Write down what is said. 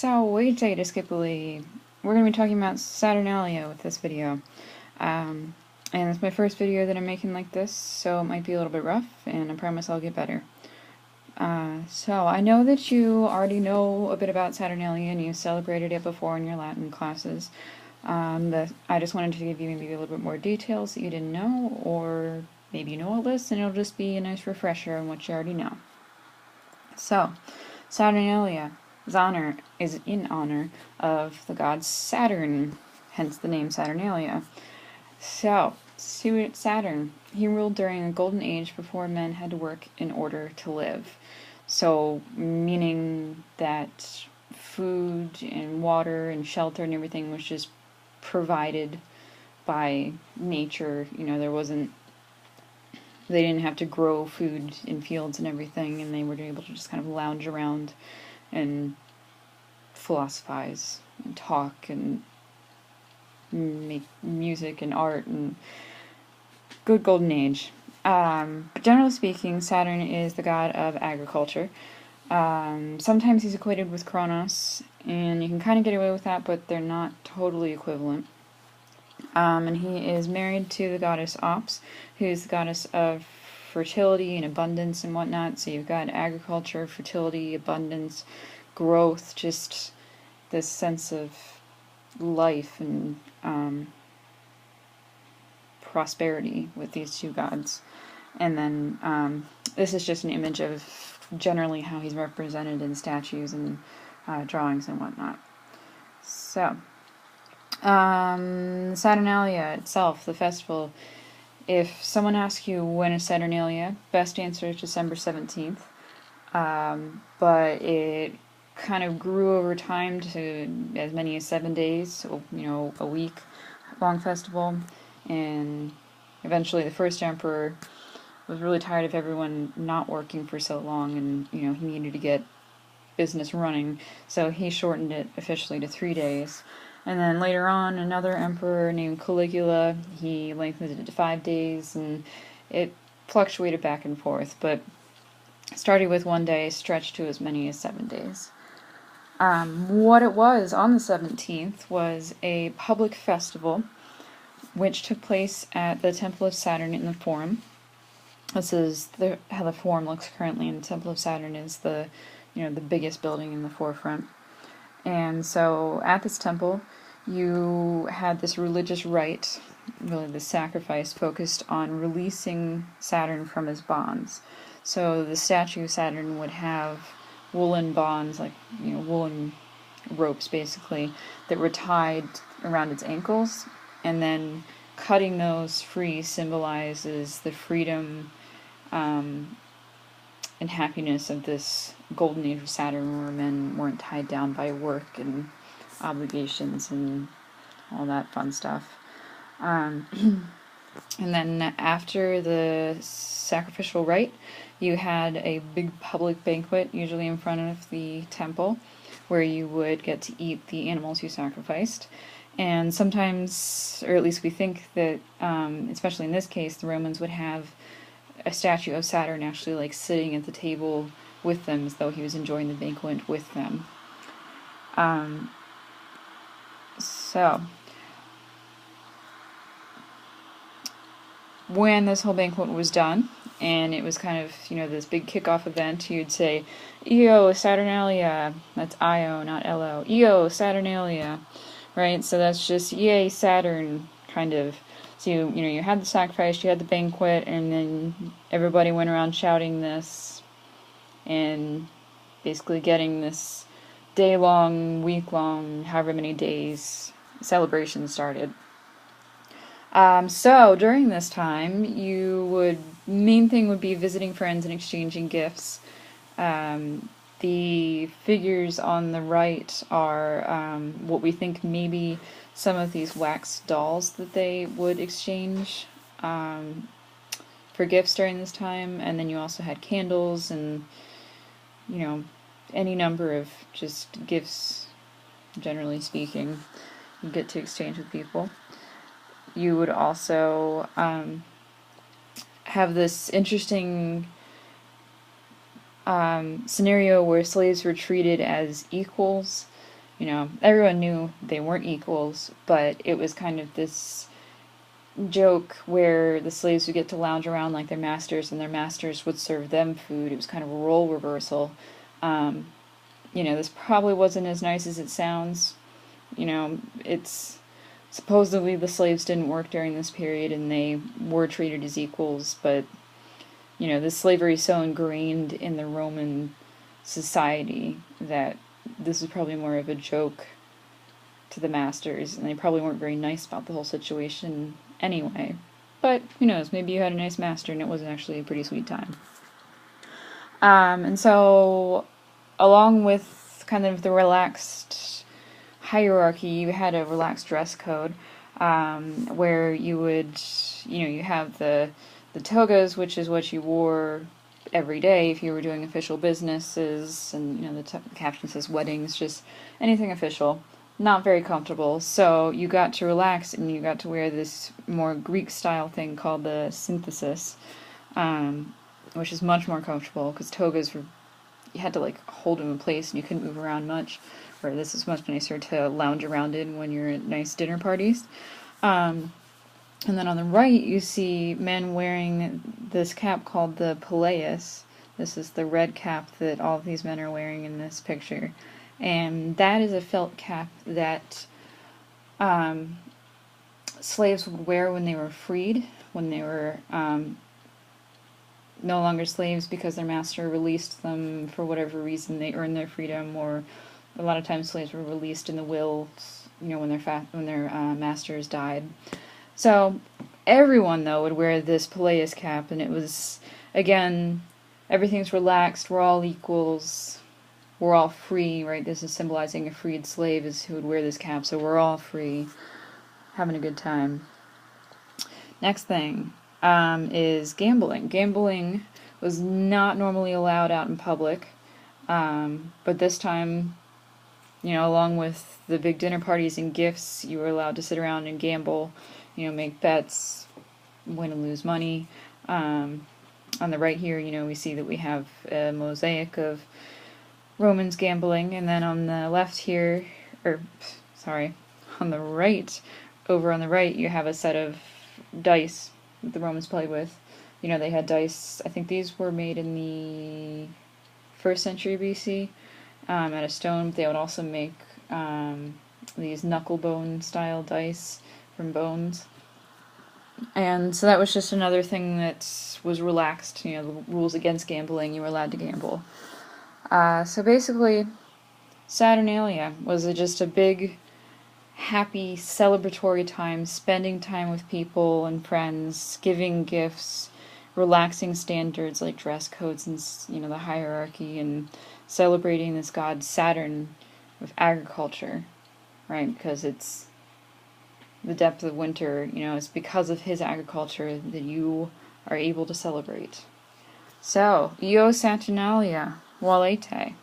So, wait a skippily. We're going to be talking about Saturnalia with this video. And it's my first video that I'm making like this, so it might be a little bit rough, and I promise I'll get better. So, I know that you already know a bit about Saturnalia and you celebrated it before in your Latin classes. I just wanted to give you maybe a little bit more details that you didn't know, or maybe you know all this, and it'll just be a nice refresher on what you already know. So, Saturnalia is in honor of the god Saturn, hence the name Saturnalia. So, Saturn, he ruled during a golden age before men had to work in order to live. So, meaning that food and water and shelter and everything was just provided by nature. They didn't have to grow food in fields and everything, and they were able to just kind of lounge around and philosophize and talk and make music and art, and good golden age. But generally speaking, Saturn is the god of agriculture. Sometimes he's equated with Kronos, and you can kind of get away with that, but they're not totally equivalent. And he is married to the goddess Ops, who is the goddess of fertility and abundance and whatnot. So you've got agriculture, fertility, abundance, growth, just this sense of life and prosperity with these two gods. And then this is just an image of generally how he's represented in statues and drawings and whatnot. So, Saturnalia itself, the festival, if someone asks you when is Saturnalia, best answer is December 17th. But it kind of grew over time to as many as 7 days, so, a week long festival. And eventually the first emperor was really tired of everyone not working for so long, and, he needed to get business running, so he shortened it officially to 3 days. And then later on, another emperor named Caligula, he lengthened it to 5 days, and it fluctuated back and forth, but started with 1 day, stretched to as many as 7 days. What it was on the 17th was a public festival, which took place at the Temple of Saturn in the Forum. This is how the Forum looks currently, and the Temple of Saturn is the biggest building in the forefront. And so at this temple, you had this religious rite, really the sacrifice, focused on releasing Saturn from his bonds. So the statue of Saturn would have woolen bonds, like, woolen ropes basically, that were tied around its ankles, and then cutting those free symbolizes the freedom and happiness of this golden age of Saturn, where men weren't tied down by work and obligations and all that fun stuff. And then after the sacrificial rite, you had a big public banquet, usually in front of the temple, where you would get to eat the animals you sacrificed. And sometimes, or at least we think that, especially in this case, the Romans would have a statue of Saturn actually sitting at the table with them, as though he was enjoying the banquet with them. So, when this whole banquet was done, and it was kind of, this big kickoff event, you'd say, Io Saturnalia, that's I-O, not L-O, Io Saturnalia, right? So that's just, yay Saturn, kind of. So you had the sacrifice, you had the banquet, and then everybody went around shouting this, and basically getting this day-long, week-long, however many days celebration started. So during this time, main thing would be visiting friends and exchanging gifts. The figures on the right are what we think maybe some of these wax dolls that they would exchange for gifts during this time. And then you also had candles and, any number of just gifts, generally speaking, you get to exchange with people. You would also have this interesting scenario where slaves were treated as equals. You know, everyone knew they weren't equals, but it was kind of this joke where the slaves would get to lounge around like their masters, and their masters would serve them food. It was kind of a role reversal. Um, you know, this probably wasn't as nice as it sounds. You know, it's supposedly the slaves didn't work during this period and they were treated as equals, but you know, the slavery is so ingrained in the Roman society that this is probably more of a joke to the masters, and they probably weren't very nice about the whole situation anyway. But who knows? Maybe you had a nice master and it was actually a pretty sweet time. And so, along with kind of the relaxed hierarchy, you had a relaxed dress code, where you would, you know, you have the togas, which is what you wore every day if you were doing official businesses, and you know the caption says weddings, just anything official. Not very comfortable, so you got to relax and you got to wear this more Greek style thing called the synthesis, which is much more comfortable because togas were, you had to like hold them in place and you couldn't move around much. Where this is much nicer to lounge around in when you're at nice dinner parties. And then on the right, you see men wearing this cap called the pileus. This is the red cap that all of these men are wearing in this picture. And that is a felt cap that slaves would wear when they were freed, when they were no longer slaves because their master released them for whatever reason. They earned their freedom, or a lot of times slaves were released in the wills, you know, when their masters died. So everyone, though, would wear this pileus cap, and it was, again, everything's relaxed, we're all equals, we're all free, right? This is symbolizing a freed slave is who would wear this cap, so we're all free, having a good time. Next thing is gambling. Gambling was not normally allowed out in public, but this time, you know, along with the big dinner parties and gifts, you were allowed to sit around and gamble, you know, make bets, win and lose money. On the right here, you know, we see that we have a mosaic of Romans gambling, and then on the left here, on the right, over on the right, you have a set of dice that the Romans played with. You know, they had dice, I think these were made in the 1st century BC, out of stone. They would also make these knuckle bone style dice from bones. And so that was just another thing that was relaxed. You know, the rules against gambling, you were allowed to gamble. So basically, Saturnalia was just a big, happy, celebratory time, spending time with people and friends, giving gifts, relaxing standards like dress codes and, you know, the hierarchy, and celebrating this god Saturn with agriculture, right? Because it's the depth of winter, you know, it's because of his agriculture that you are able to celebrate. So, Io Saturnalia, Walete.